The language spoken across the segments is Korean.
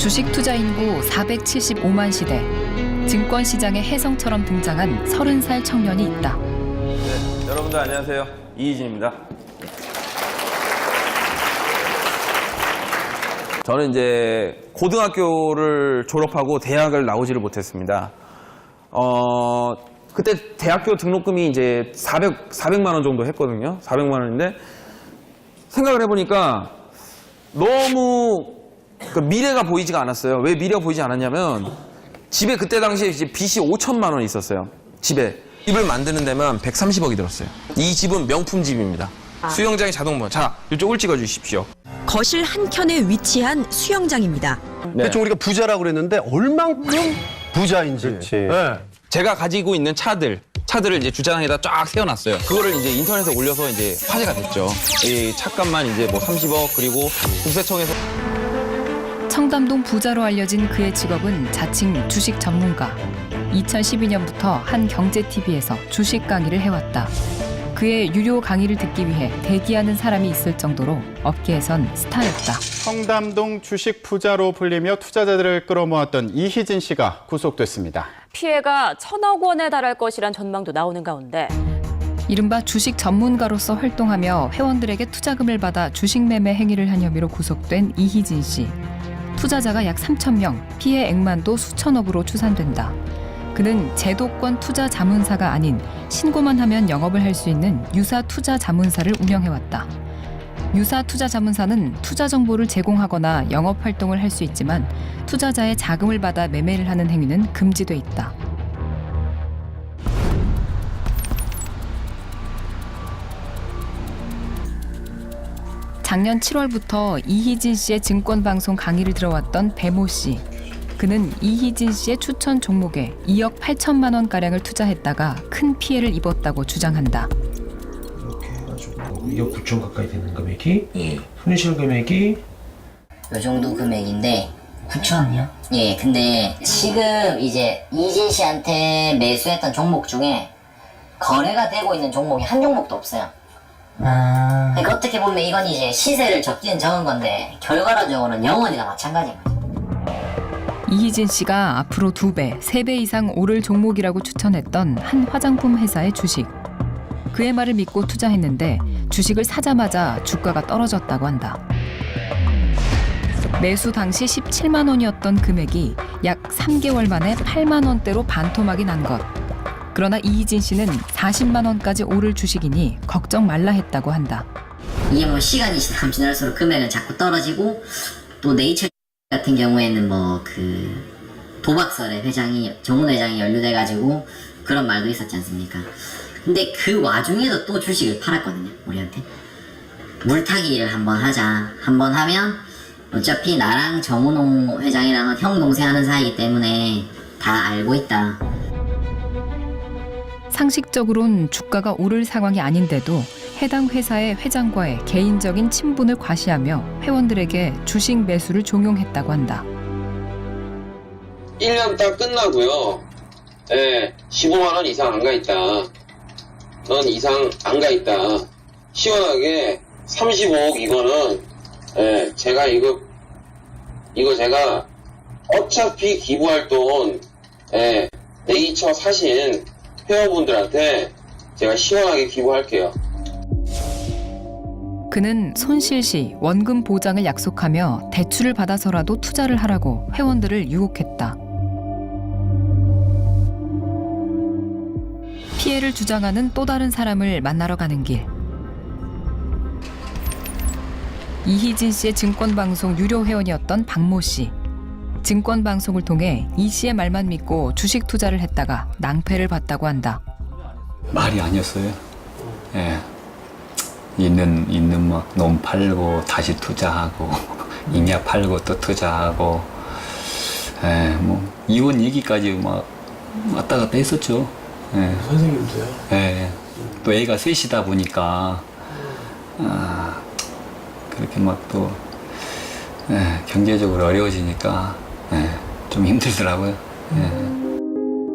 주식 투자 인구 475만 시대, 증권 시장의 혜성처럼 등장한 30살 청년이 있다. 네, 여러분들 안녕하세요. 이희진입니다. 저는 이제 고등학교를 졸업하고 대학을 나오지를 못했습니다. 그때 대학교 등록금이 이제 400만 원 정도 했거든요. 400만 원인데 생각을 해보니까 너무 미래가 보이지가 않았어요. 왜 미래가 보이지 않았냐면 집에 그때 당시에 이제 빚이 5천만 원 있었어요. 집에. 집을 만드는 데만 130억이 들었어요. 이 집은 명품 집입니다. 수영장에 자동문. 자, 이쪽을 찍어주십시오. 거실 한켠에 위치한 수영장입니다. 네. 대충 우리가 부자라고 그랬는데 얼만큼 부자인지. 그렇지. 네. 제가 가지고 있는 차들을 이제 주차장에다 쫙 세워놨어요. 그거를 이제 인터넷에 올려서 이제 화제가 됐죠. 이 차값만 이제 뭐 30억 그리고 국세청에서 청담동 부자로 알려진 그의 직업은 자칭 주식 전문가. 2012년부터 한 경제-TV에서 주식 강의를 해왔다. 그의 유료 강의를 듣기 위해 대기하는 사람이 있을 정도로 업계에선 스타였다. 청담동 주식 부자로 불리며 투자자들을 끌어모았던 이희진 씨가 구속됐습니다. 피해가 1,000억 원에 달할 것이란 전망도 나오는 가운데 이른바 주식 전문가로서 활동하며 회원들에게 투자금을 받아 주식 매매 행위를 한 혐의로 구속된 이희진 씨. 투자자가 약 3,000명, 피해 액만도 수천억으로 추산된다. 그는 제도권 투자 자문사가 아닌 신고만 하면 영업을 할 수 있는 유사 투자 자문사를 운영해왔다. 유사 투자 자문사는 투자 정보를 제공하거나 영업 활동을 할 수 있지만 투자자의 자금을 받아 매매를 하는 행위는 금지돼 있다. 작년 7월부터 이희진 씨의 증권방송 강의를 들어왔던 배모 씨. 그는 이희진 씨의 추천 종목에 2억 8천만 원가량을 투자했다가 큰 피해를 입었다고 주장한다. 이렇게 해가지고 2억 9천 가까이 되는 금액이 손실 금액이 요 정도 금액인데 9천이요? 예, 근데 지금 이제 이진 씨한테 매수했던 종목 중에 거래가 되고 있는 종목이 한 종목도 없어요. 그러니까 어떻게 보면 이건 이제 시세를 적기는 적은 건데 결과론적으로는 영원이나 마찬가지인 거죠. 이희진 씨가 앞으로 2배, 3배 이상 오를 종목이라고 추천했던 한 화장품 회사의 주식. 그의 말을 믿고 투자했는데 주식을 사자마자 주가가 떨어졌다고 한다. 매수 당시 17만 원이었던 금액이 약 3개월 만에 8만 원대로 반토막이 난 것. 그러나 이희진 씨는 40만 원까지 오를 주식이니 걱정 말라 했다고 한다. 이게 뭐 시간이 지날수록 금액은 자꾸 떨어지고 또 네이처 같은 경우에는 뭐 그 도박설에 정훈 회장이 연루돼가지고 그런 말도 있었지 않습니까? 근데 그 와중에도 또 주식을 팔았거든요, 우리한테. 물타기를 한번 하자. 한번 하면 어차피 나랑 정훈 회장이랑은 형 동생 하는 사이이기 때문에 다 알고 있다. 상식적으론 주가가 오를 상황이 아닌데도 해당 회사의 회장과의 개인적인 친분을 과시하며 회원들에게 주식 매수를 종용했다고 한다. 1년 딱 끝나고요. 예, 15만 원 이상 안 가 있다. 넌 이상 안 가 있다. 시원하게 35억 이거는 예, 제가 이거 제가 어차피 기부할 돈 예, 네이처 사신 회원분들한테 제가 시원하게 기부할게요. 그는 손실 시 원금 보장을 약속하며 대출을 받아서라도 투자를 하라고 회원들을 유혹했다. 피해를 주장하는 또 다른 사람을 만나러 가는 길. 이희진 씨의 증권방송 유료 회원이었던 박모 씨. 증권방송을 통해 이 씨의 말만 믿고 주식 투자를 했다가 낭패를 봤다고 한다. 말이 아니었어요. 예. 있는 막 놈 팔고 다시 투자하고 임야 팔고 또 투자하고 예, 뭐 이혼 얘기까지 막 왔다 갔다 했었죠. 예. 선생님도요? 예. 또 애가 셋이다 보니까 그렇게 막 또 경제적으로 어려워지니까 좀 힘들더라고요.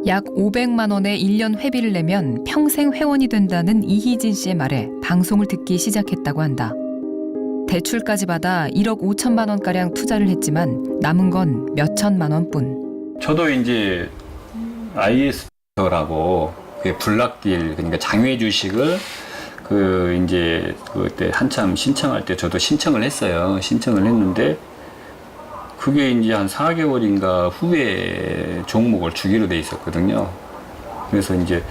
약 500만 원의 1년 회비를 내면 평생 회원이 된다는 이희진 씨의 말에 방송을 듣기 시작했다고 한다. 대출까지 받아 1억 5천만 원가량 투자를 했지만 남은 건 몇 천만 원뿐. 저도 이제 IS라고 그 블락딜 그러니까 장외 주식을 그 이제 그때 한참 신청할 때 저도 신청을 했어요. 신청을 했는데 그게 이제 한 4개월인가 후에 종목을 주기로 돼 있었거든요. 그래서 이제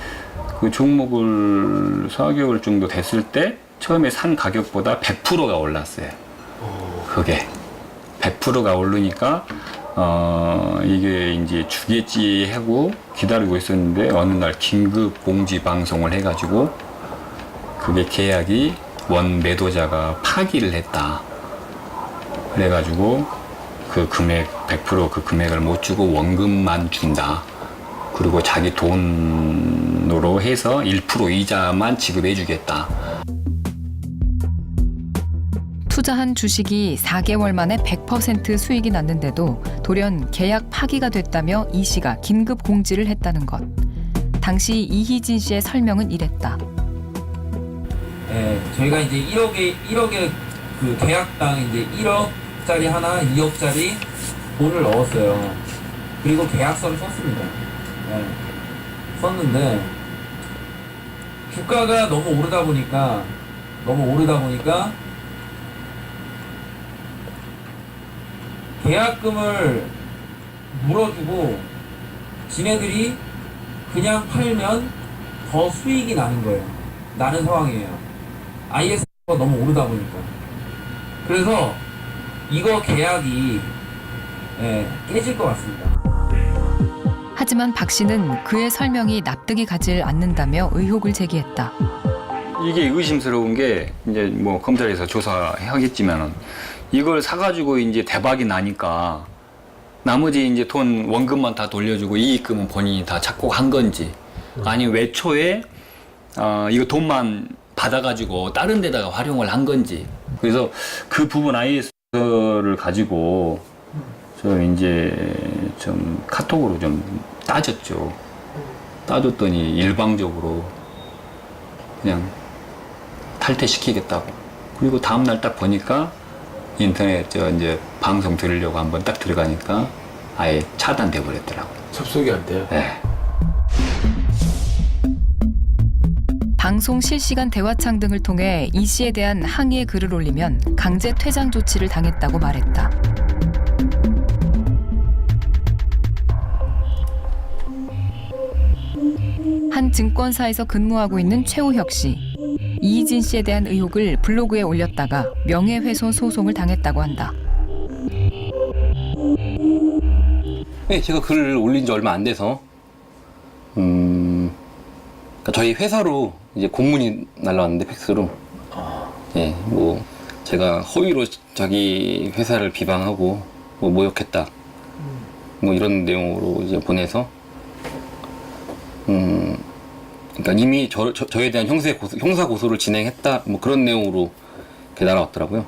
그 종목을 4개월 정도 됐을 때 처음에 산 가격보다 100%가 올랐어요. 그게 100%가 오르니까 이게 이제 주겠지 하고 기다리고 있었는데 어느 날 긴급 공지 방송을 해가지고 그게 계약이 원 매도자가 파기를 했다. 그래가지고 그 금액 100% 그 금액을 못 주고 원금만 준다. 그리고 자기 돈으로 해서 1% 이자만 지급해주겠다. 투자한 주식이 4개월 만에 100% 수익이 났는데도 돌연 계약 파기가 됐다며 이 씨가 긴급 공지를 했다는 것. 당시 이희진 씨의 설명은 이랬다. 네, 저희가 이제 1억의 그 계약당 이제 1억짜리 하나, 2억짜리 돈을 넣었어요. 그리고 계약서를 썼습니다. 네, 썼는데 주가가 너무 오르다 보니까 계약금을 물어주고 지네들이 그냥 팔면 더 수익이 나는 거예요. 나는 상황이에요. IS가 너무 오르다 보니까. 그래서 이거 계약이 깨질 것 같습니다. 하지만 박 씨는 그의 설명이 납득이 가질 않는다며 의혹을 제기했다. 이게 의심스러운 게 이제 뭐 검찰에서 조사하겠지만은 이걸 사가지고 이제 대박이 나니까 나머지 이제 돈 원금만 다 돌려주고 이익금은 본인이 다 착복한 건지 아니면 외초에 이거 돈만 받아가지고 다른 데다가 활용을 한 건지 그래서 그 부분 IS를 가지고 저 이제 좀 카톡으로 좀 따졌죠. 따졌더니 일방적으로 그냥 탈퇴시키겠다고. 그리고 다음날 딱 보니까 인터넷 이제 방송 들으려고 한번 딱 들어가니까 아예 차단돼 버렸더라고. 접속이 안 돼요? 네. 방송 실시간 대화창 등을 통해 이 씨에 대한 항의의 글을 올리면 강제 퇴장 조치를 당했다고 말했다. 한 증권사에서 근무하고 있는 최우혁 씨. 이희진 씨에 대한 의혹을 블로그에 올렸다가 명예훼손 소송을 당했다고 한다. 네, 제가 글을 올린 지 얼마 안 돼서 그러니까 저희 회사로 이제 공문이 날라왔는데 팩스로 예, 뭐 제가 허위로 자기 회사를 비방하고 뭐 모욕했다 뭐 이런 내용으로 이제 보내서 그러니까 이미 저에 대한 형사 고소를 진행했다 뭐 그런 내용으로 이렇게 날아왔더라고요.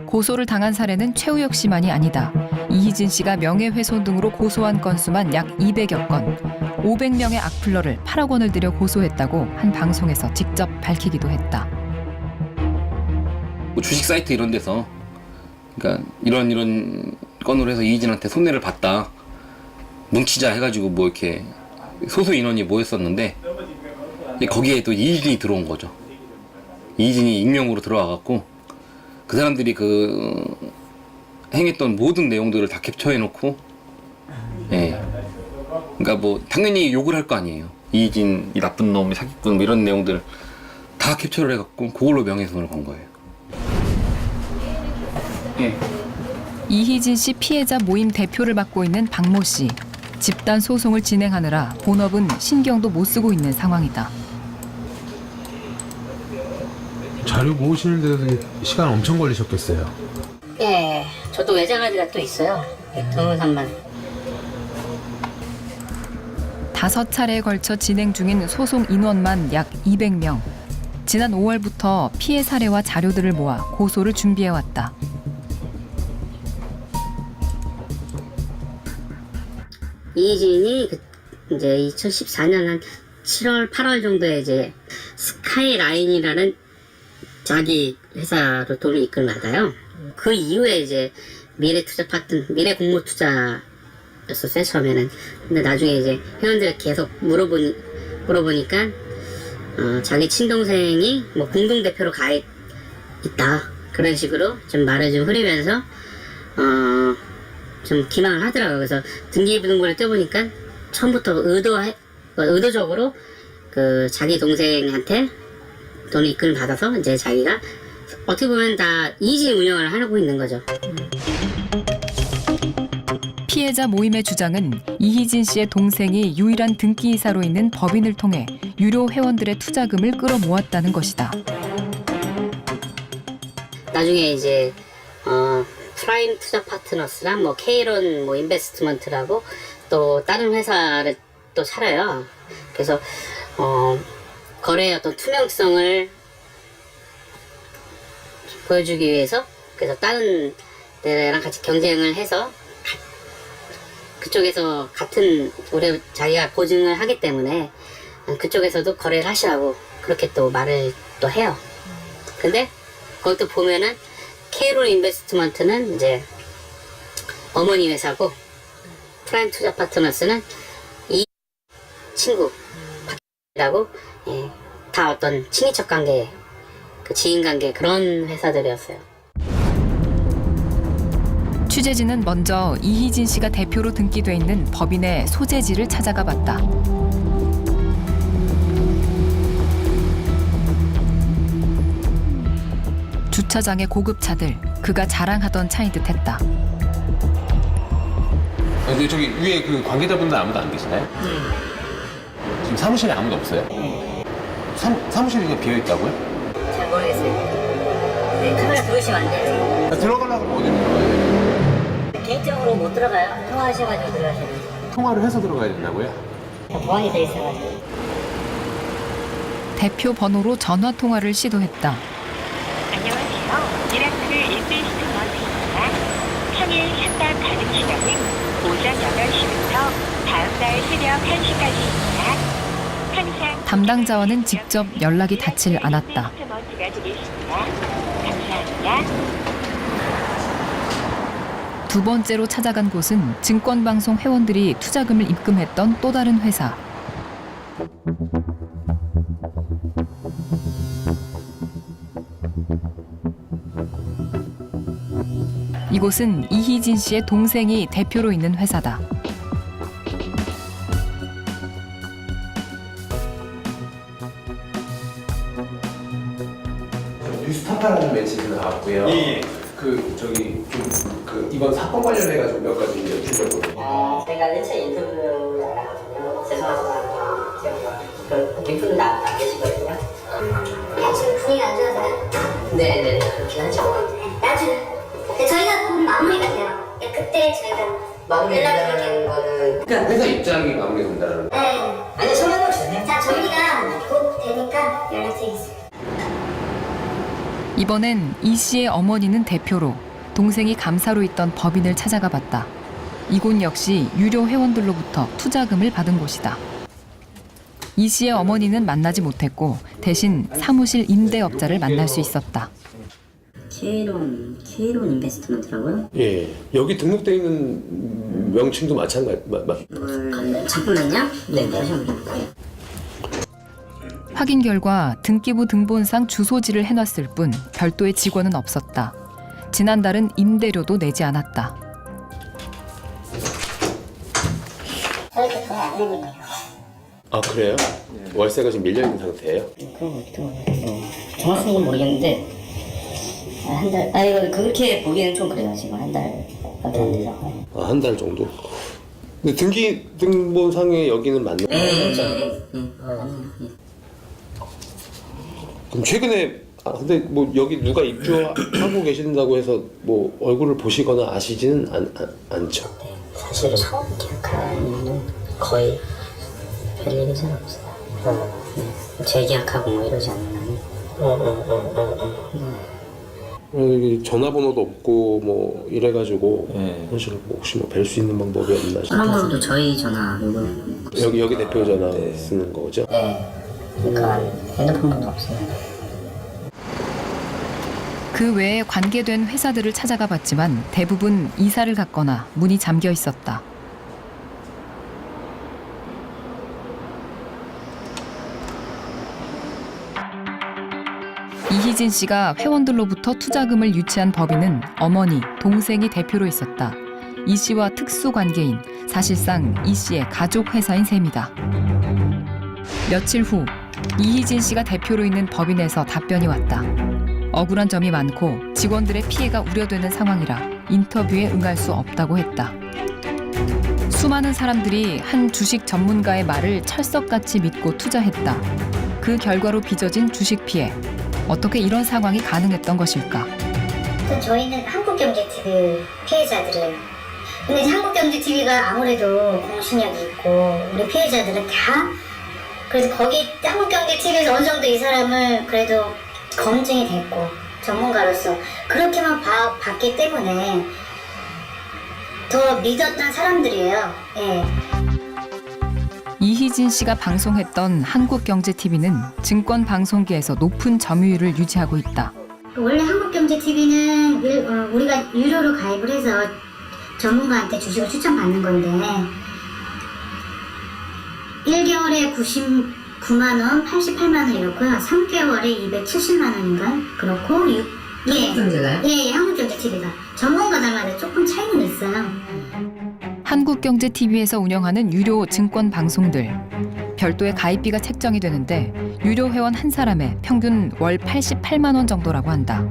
고소를 당한 사례는 최우혁 씨만이 아니다. 이희진 씨가 명예훼손 등으로 고소한 건수만 약 200여 건, 500명의 악플러를 8억 원을 들여 고소했다고 한 방송에서 직접 밝히기도 했다. 뭐 주식 사이트 이런 데서 그러니까 이런 건으로 해서 이희진한테 손해를 봤다 뭉치자 해가지고 뭐 이렇게 소수 인원이 모였었는데 거기에 또 이희진이 들어온 거죠. 이희진이 익명으로 들어와갖고 그 사람들이 그 행했던 모든 내용들을 다 캡처해놓고 예. 그러니까 뭐 당연히 욕을 할 거 아니에요. 이희진 이 나쁜 놈, 사기꾼 뭐 이런 내용들 다 캡처를 해갖고 그걸로 명예훼손을 건 거예요. 예. 이희진 씨 피해자 모임 대표를 맡고 있는 박모 씨. 집단 소송을 진행하느라 본업은 신경도 못 쓰고 있는 상황이다. 자료 모으시는 데도 시간 엄청 걸리셨겠어요. 예, 저도 외장할 때가 또 있어요. 변호사만. 5차례에 걸쳐 진행 중인 소송 인원만 약 200명. 지난 5월부터 피해 사례와 자료들을 모아 고소를 준비해왔다. 이희진이 이제 2014년 한 7월, 8월 정도에 이제 스카이라인이라는 자기 회사로 돈을 이끌마다요. 그 이후에 이제 미래 공모 투자였었어요, 처음에는. 근데 나중에 이제 회원들 계속 물어보니까 자기 친동생이 뭐 공동대표로 있다. 그런 식으로 좀 말을 좀 흐리면서 좀 기망을 하더라고요. 그래서 등기부등본을 떼보니까 처음부터 의도적으로 그 자기 동생한테 돈을 입금을 받아서 이제 자기가 어떻게 보면 다 이지 운영을 하고 있는 거죠. 피해자 모임의 주장은 이희진 씨의 동생이 유일한 등기이사로 있는 법인을 통해 유료 회원들의 투자금을 끌어모았다는 것이다. 나중에 이제 프라임 투자 파트너스랑 뭐 K론 뭐 인베스트먼트라고 또 다른 회사를 또 차려요. 그래서 거래의 어떤 투명성을 보여주기 위해서 그래서 다른 데랑 같이 경쟁을 해서 그쪽에서 같은 올해 자기가 보증을 하기 때문에 그쪽에서도 거래를 하시라고 그렇게 또 말을 또 해요. 근데 그것도 보면은 K론 인베스트먼트는 이제 어머니 회사고 프라임 투자 파트너스는 이 친구라고 다 어떤 친인척 관계, 그 지인 관계 그런 회사들이었어요. 취재진은 먼저 이희진 씨가 대표로 등기돼 있는 법인의 소재지를 찾아가 봤다. 주차장의 고급차들, 그가 자랑하던 차인 듯했다. 근데 저기 위에 그 관계자분들 아무도 안 계시나요? 지금 사무실에 아무도 없어요? 사무실이 그냥 비어 있다고요? 잘 모르겠어요. 네, 카메라 들어오시면 안 돼요. 들어가려고 하면 어디로 들어가야 돼요? 개인적으로 못 들어가요. 통화하셔가지고 들어가셔야 돼요. 통화를 해서 들어가야 된다고요? 보안이 돼 있어가지고. 대표 번호로 전화 통화를 시도했다. 안녕하세요. 미라클 인베스트먼트입니다. 평일 상담 가능 시간은 오전 8시부터 다음 날 새벽 1시까지입니다. 항상 담당자와는 직접 연락이 닿질 않았다. 인베스트먼트가 되겠습니다. 감사합니다. 두 번째로 찾아간 곳은 증권방송 회원들이 투자금을 입금했던 또 다른 회사. 이곳은 이희진 씨의 동생이 대표로 있는 회사다. 뉴스타파라는 매체에서 나왔고요. 그 저기 좀 그 이번 사건 관련해가지고 몇 가지 이제 여쭤보거든요. 제가 매체 인터뷰를 나갔거든요. 죄송하지만 지금 뒷분은 안 계시거든요. 지금 분위기가 안 좋아서요? 네네 그렇긴 하죠. 나중에 저희가 곧 마무리가 돼요. 그때 저희가 마무리된다는 거는 회사 입장이 마무리된다는 거. 네. 아니 설명을 주세요. 자 정리가 곧 되니까 연락드리겠습니다. 이번엔 이 씨의 어머니는 대표로, 동생이 감사로 있던 법인을 찾아가 봤다. 이곳 역시 유료 회원들로부터 투자금을 받은 곳이다. 이 씨의 어머니는 만나지 못했고 대신 사무실 임대업자를 만날 수 있었다. K론 인베스트먼트라고요? 예, 여기 등록돼 있는 명칭도 마찬가지. 잠깐만요. 네, 다시 한번 볼게요. 확인 결과 등기부 등본상 주소지를 해놨을 뿐 별도의 직원은 없었다. 지난달은 임대료도 내지 않았다. 저희가 돈 안 내는 거예요. 아 그래요? 월세가 지금 밀려 있는 상태예요? 그럼 어떻게 정확한 건 모르겠는데 한 달. 이거 그렇게 보기에는 좀 그래요. 지금 한 달밖에 안 되죠. 아, 한 달 정도? 근데 등기 등본상에 여기는 맞는 거예요? 그럼 최근에 근데 뭐 여기 누가 입주하고 계신다고 해서 뭐 얼굴을 보시거나 아시지는 않죠? 사실 처음 계약하는 거의 별 일이 잘 없어요. 재계약하고 뭐 이러지 않는 여기 전화번호도 없고 뭐 이래가지고 사실 뭐 혹시 뭐 뵐 수 있는 방법이 없나 싶어요. 전화번호도 저희 전화 여기 대표 전화 쓰는 거죠? 네. 그러니까 핸드폰도 없어요. 그 외에 관계된 회사들을 찾아가 봤지만 대부분 이사를 갔거나 문이 잠겨 있었다. 이희진 씨가 회원들로부터 투자금을 유치한 법인은 어머니, 동생이 대표로 있었다. 이 씨와 특수 관계인, 사실상 이 씨의 가족 회사인 셈이다. 며칠 후 이희진 씨가 대표로 있는 법인에서 답변이 왔다. 억울한 점이 많고 직원들의 피해가 우려되는 상황이라 인터뷰에 응할 수 없다고 했다. 수많은 사람들이 한 주식 전문가의 말을 철석같이 믿고 투자했다. 그 결과로 빚어진 주식 피해. 어떻게 이런 상황이 가능했던 것일까? 저희는 한국경제TV 피해자들이에요. 근데 이제 한국경제TV가 아무래도 공신력이 있고 우리 피해자들은 다 그래서 거기 한국경제TV에서 어느 정도 이 사람을 그래도 검증이 됐고 전문가로서 그렇게만 봤기 때문에 더 믿었던 사람들이에요. 예. 이희진 씨가 방송했던 한국경제TV는 증권방송계에서 높은 점유율을 유지하고 있다. 원래 한국경제TV는 우리가 유료로 가입을 해서 전문가한테 주식을 추천받는 건데 1개월에 99만 원, 88만 원 이렇고요. 3개월에 270만 원인가 그렇고 한국경제가요? 예, 한국경제TV가 전문가들마다 조금 차이는 있어요. 한국경제TV에서 운영하는 유료 증권 방송들. 별도의 가입비가 책정이 되는데 유료 회원 한 사람에 평균 월 88만 원 정도라고 한다.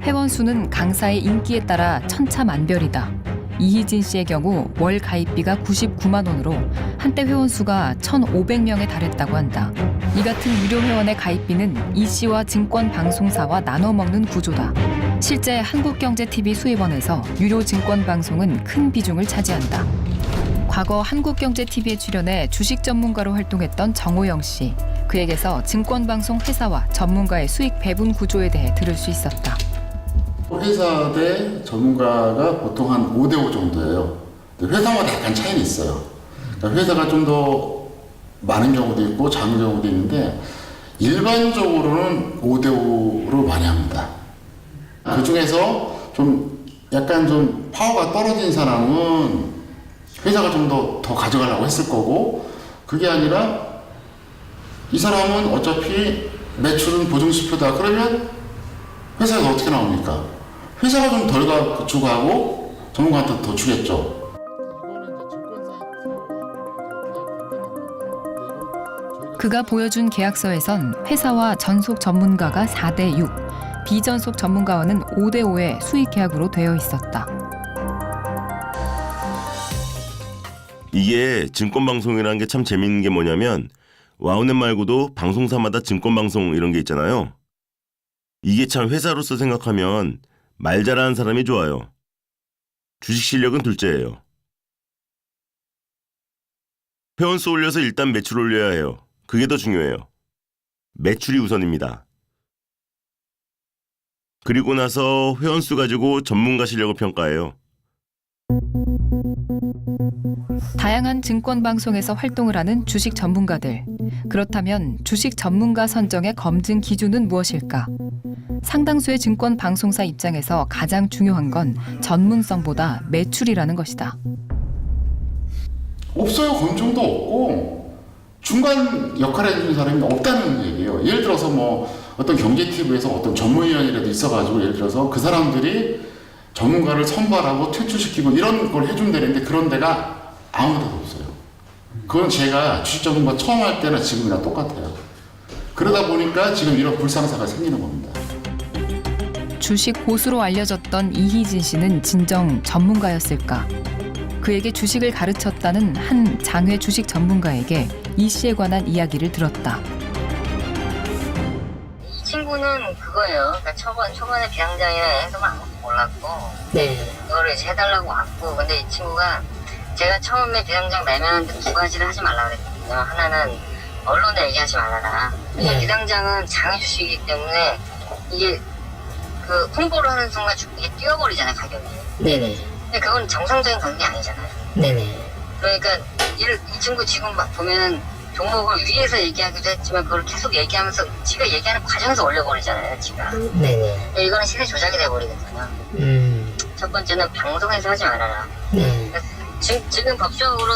회원 수는 강사의 인기에 따라 천차만별이다. 이희진 씨의 경우 월 가입비가 99만 원으로 한때 회원 수가 1,500명에 달했다고 한다. 이 같은 유료 회원의 가입비는 이 씨와 증권 방송사와 나눠 먹는 구조다. 실제 한국경제TV 수입원에서 유료 증권 방송은 큰 비중을 차지한다. 과거 한국경제TV에 출연해 주식 전문가로 활동했던 정호영 씨. 그에게서 증권방송 회사와 전문가의 수익 배분 구조에 대해 들을 수 있었다. 회사 대 전문가가 보통 한 5대5 정도예요. 회사마다 약간 차이는 있어요. 그러니까 회사가 좀 더 많은 경우도 있고 작은 경우도 있는데 일반적으로는 5대5로 많이 합니다. 그 중에서 좀 약간 좀 파워가 떨어진 사람은 회사가 좀 더 가져가려고 했을 거고 그게 아니라 이 사람은 어차피 매출은 보증수표다. 그러면 회사에서 어떻게 나옵니까? 회사가 좀 덜 주고하고 전문가한테 더 주겠죠. 그가 보여준 계약서에선 회사와 전속 전문가가 4대6, 비전속 전문가와는 5대5의 수익 계약으로 되어 있었다. 이게 증권방송이라는 게 참 재밌는 게 뭐냐면 와우넷 말고도 방송사마다 증권방송 이런 게 있잖아요. 이게 참 회사로서 생각하면 말 잘하는 사람이 좋아요. 주식 실력은 둘째예요. 회원 수 올려서 일단 매출 올려야 해요. 그게 더 중요해요. 매출이 우선입니다. 그리고 나서 회원 수 가지고 전문가 실력을 평가해요. 다양한 증권 방송에서 활동을 하는 주식 전문가들. 그렇다면 주식 전문가 선정의 검증 기준은 무엇일까? 상당수의 증권 방송사 입장에서 가장 중요한 건 전문성보다 매출이라는 것이다. 없어요. 검증도 없고 중간 역할을 해주는 사람이 없다는 얘기예요. 예를 들어서 뭐 어떤 경제TV에서 어떤 전문위원이라도 있어가지고 예를 들어서 그 사람들이 전문가를 선발하고 퇴출시키고 이런 걸 해준다는데 그런 데가 아무 데도 없어요. 그건 제가 주식 전문가 처음 할 때나 지금이랑 똑같아요. 그러다 보니까 지금 이런 불상사가 생기는 겁니다. 주식 고수로 알려졌던 이희진 씨는 진정 전문가였을까? 그에게 주식을 가르쳤다는 한 장외 주식 전문가에게 이 씨에 관한 이야기를 들었다. 이 친구는 그거예요. 그러니까 초반에 비상장이라 해서 아무것도 몰랐고 그거를 이제 해달라고 왔고 근데 이 친구가 제가 처음에 비상장 매매하는데 두 가지를 하지 말라고 그랬거든요. 하나는 언론에 얘기하지 말아라. 이게 비상장은 장외 주식이기 때문에 이게 그 홍보를 하는 순간 이게 뛰어버리잖아요, 가격이. 네네. 근데 그건 정상적인 가격이 아니잖아요. 네네. 그러니까 이 친구 지금 막 보면은 종목을 위에서 얘기하기도 했지만 그걸 계속 얘기하면서 지가 얘기하는 과정에서 올려버리잖아요, 지가. 네네. 이거는 시세 조작이 돼버리거든요. 첫 번째는 방송에서 하지 말아라. 지금 법적으로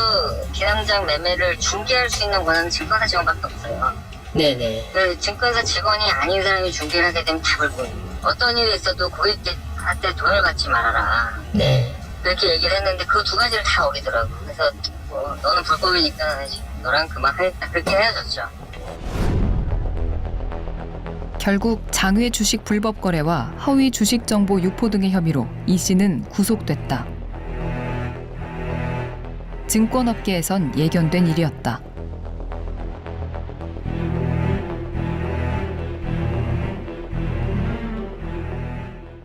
기남장 매매를 중개할 수 있는 권한은 증권사 직원밖에 없어요. 네네. 그 증권사 직원이 아닌 사람이 중개를 하게 되면 다 불고 어떤 일이 있어도 고객한테 돈을 받지 말아라. 네. 그렇게 얘기를 했는데 그 두 가지를 다 어기더라고. 그래서 뭐 너는 불법이니까 너랑 그만하겠다. 그렇게 헤어졌죠. 결국 장외 주식 불법 거래와 허위 주식 정보 유포 등의 혐의로 이 씨는 구속됐다. 증권업계에선 예견된 일이었다.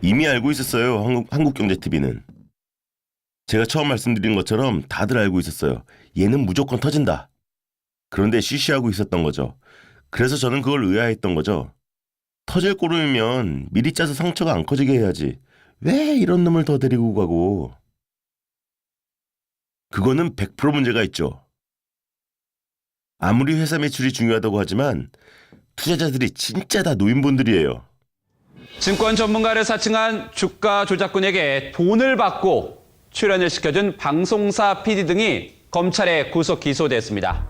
이미 알고 있었어요. 한국경제TV는. 제가 처음 말씀드린 것처럼 다들 알고 있었어요. 얘는 무조건 터진다. 그런데 쉬쉬하고 있었던 거죠. 그래서 저는 그걸 의아했던 거죠. 터질 꼬름이면 미리 짜서 상처가 안 커지게 해야지. 왜 이런 놈을 더 데리고 가고. 그거는 100% 문제가 있죠. 아무리 회사 매출이 중요하다고 하지만 투자자들이 진짜 다 노인분들이에요. 증권 전문가를 사칭한 주가 조작꾼에게 돈을 받고 출연을 시켜준 방송사 PD 등이 검찰에 구속 기소됐습니다.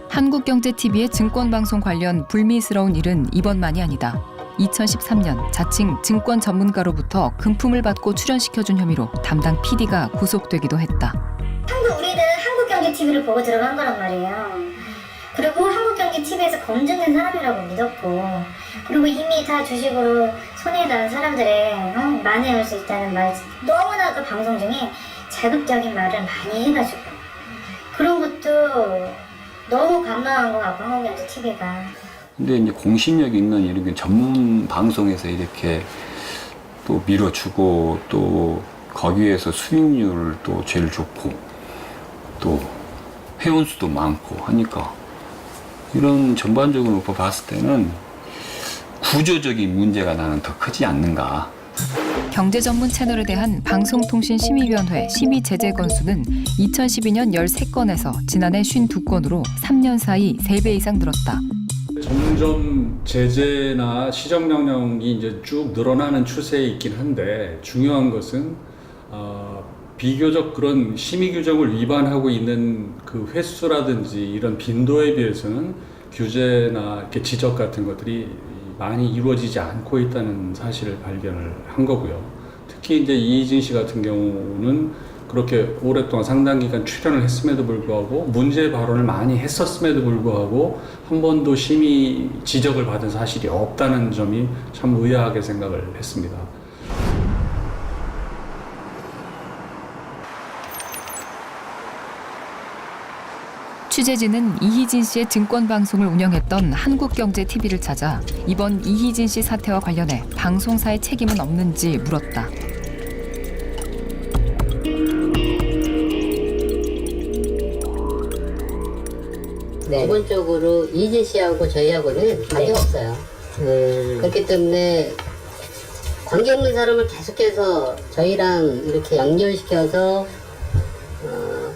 한국경제TV의 증권방송 관련 불미스러운 일은 이번만이 아니다. 2013년 자칭 증권 전문가로부터 금품을 받고 출연시켜준 혐의로 담당 PD가 구속되기도 했다. 우리는 한국경제TV를 보고 들어간 거란 말이에요. 그리고 한국경제TV에서 검증된 사람이라고 믿었고, 그리고 이미 다 주식으로 손해 난 사람들의 만회할 수 있다는 말, 너무나 그 방송 중에 자극적인 말을 많이 해가지고 그런 것도 너무 감망한 것 같고, 한국경제TV가. 근데 이제 공신력 있는 이렇게 전문 방송에서 이렇게 또 밀어주고 또 거기에서 수익률을 또 제일 좋고 또 회원수도 많고 하니까 이런 전반적으로 봤을 때는 구조적인 문제가 나는 더 크지 않는가. 경제 전문 채널에 대한 방송통신심의위원회 심의 제재 건수는 2012년 13건에서 지난해 52건으로 3년 사이 3배 이상 늘었다. 점점 제재나 시정명령이 이제 쭉 늘어나는 추세에 있긴 한데 중요한 것은 비교적 그런 심의 규정을 위반하고 있는 그 횟수라든지 이런 빈도에 비해서는 규제나 이렇게 지적 같은 것들이 많이 이루어지지 않고 있다는 사실을 발견을 한 거고요. 특히 이제 이희진 씨 같은 경우는 그렇게 오랫동안 상당 기간 출연을 했음에도 불구하고 문제 발언을 많이 했었음에도 불구하고 한 번도 심의 지적을 받은 사실이 없다는 점이 참 의아하게 생각을 했습니다. 취재진은 이희진 씨의 증권방송을 운영했던 한국경제TV를 찾아 이번 이희진 씨 사태와 관련해 방송사의 책임은 없는지 물었다. 네. 기본적으로 이희진 씨하고 저희하고는 관계가 없어요. 그렇기 때문에 관계 없는 사람을 계속해서 저희랑 이렇게 연결시켜서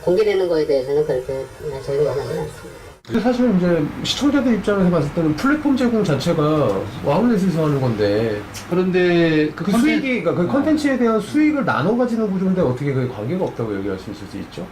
공개되는 거에 대해서는 그렇게 저희가 원하지 않습니다. 사실 이제 시청자들 입장에서 봤을 때는 플랫폼 제공 자체가 와우넷에서 하는 건데, 그런데 그 수익이, 그 컨텐츠에 대한 수익을 나눠 가지는 구조인데 어떻게 그게 관계가 없다고 얘기하실 수 있죠?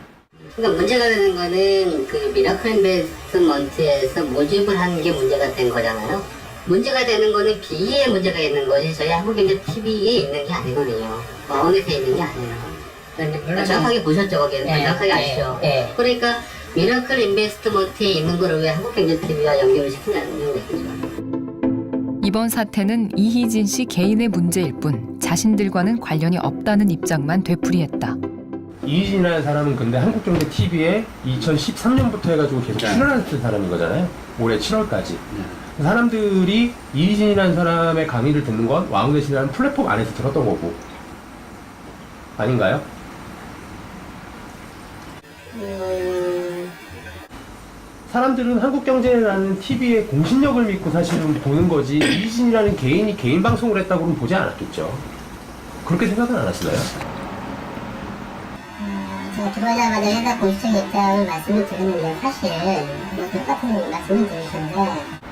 그러니까 문제가 되는 거는 그 미라클 인베스트먼트에서 모집을 한 게 문제가 된 거잖아요. 문제가 되는 거는 B에 문제가 있는 거지 저희 한국경제TV에 있는 게 아니거든요. 와우넷에 있는 게 아니에요. 그러니까 정확하게 보셨죠, 거기는? 정확하게 아시죠? 그러니까 미라클 인베스트먼트에 있는 거를 왜 한국경제TV와 연결을 시키냐는 얘기죠. 이번 사태는 이희진 씨 개인의 문제일 뿐 자신들과는 관련이 없다는 입장만 되풀이했다. 이희진이라는 사람은 근데 한국경제TV에 2013년부터 해가지고 계속 출연했던 사람인 거잖아요. 올해 7월까지. 사람들이 이희진이라는 사람의 강의를 듣는 건 와우넷이라는 플랫폼 안에서 들었던 거고. 아닌가요? 사람들은 한국경제라는 TV의 공신력을 믿고 사실은 보는 거지 이희진이라는 개인이 개인 방송을 했다고는 보지 않았겠죠. 그렇게 생각은 안 하시나요? 제가 들어오자마자 회사 공식적 입장을 말씀을 드렸는데 사실 뭐 똑같은 말씀을 드리셨는데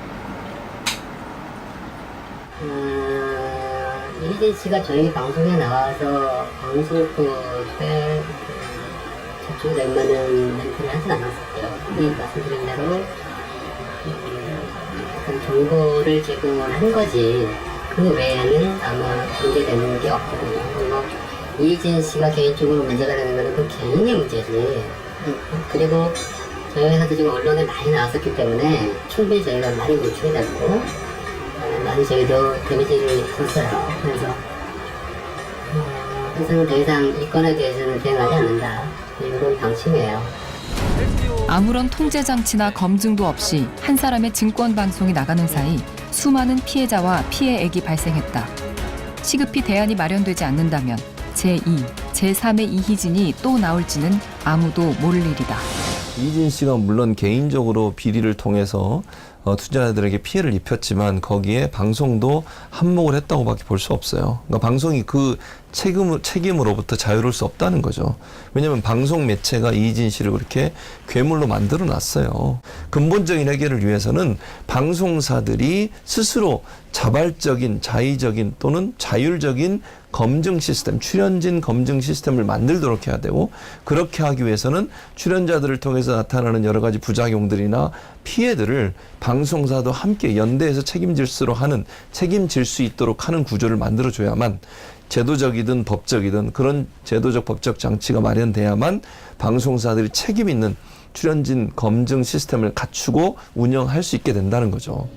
이희진 씨가 저희 방송에 나와서 방송 때 저쪽 웬만한 멘트를 하진 않았었고요. 근데 말씀드린 대로 약간 정보를 제공을 한 거지 그 외에는 아마 문제되는 게 없거든요. 뭐 이희진 씨가 개인적으로 문제가 되는 거는 그 개인의 문제지. 그리고 저희 회사도 지금 언론에 많이 나왔었기 때문에 충분히 저희가 많이 노출이 됐고 많이 저희도 데미지를 입었어요. 그래서 회사는 더 이상 이 건에 대해서는 대응하지 않는다. 이런 방침이에요. 아무런 통제 장치나 검증도 없이 한 사람의 증권 방송이 나가는 사이 수많은 피해자와 피해액이 발생했다. 시급히 대안이 마련되지 않는다면 제2, 제3의 이희진이 또 나올지는 아무도 모를 일이다. 이희진 씨가 물론 개인적으로 비리를 통해서 투자자들에게 피해를 입혔지만 거기에 방송도 한몫을 했다고밖에 볼 수 없어요. 그러니까 방송이 그 책임으로부터 자유로울 수 없다는 거죠. 왜냐하면 방송 매체가 이희진 씨를 그렇게 괴물로 만들어 놨어요. 근본적인 해결을 위해서는 방송사들이 스스로 자발적인, 자의적인 또는 자율적인 검증 시스템, 출연진 검증 시스템을 만들도록 해야 되고, 그렇게 하기 위해서는 출연자들을 통해서 나타나는 여러 가지 부작용들이나 피해들을 방송사도 함께 연대해서 책임질 수 있도록 하는 구조를 만들어줘야만, 제도적이든 법적이든 그런 제도적 법적 장치가 마련돼야만 방송사들이 책임 있는 출연진 검증 시스템을 갖추고 운영할 수 있게 된다는 거죠.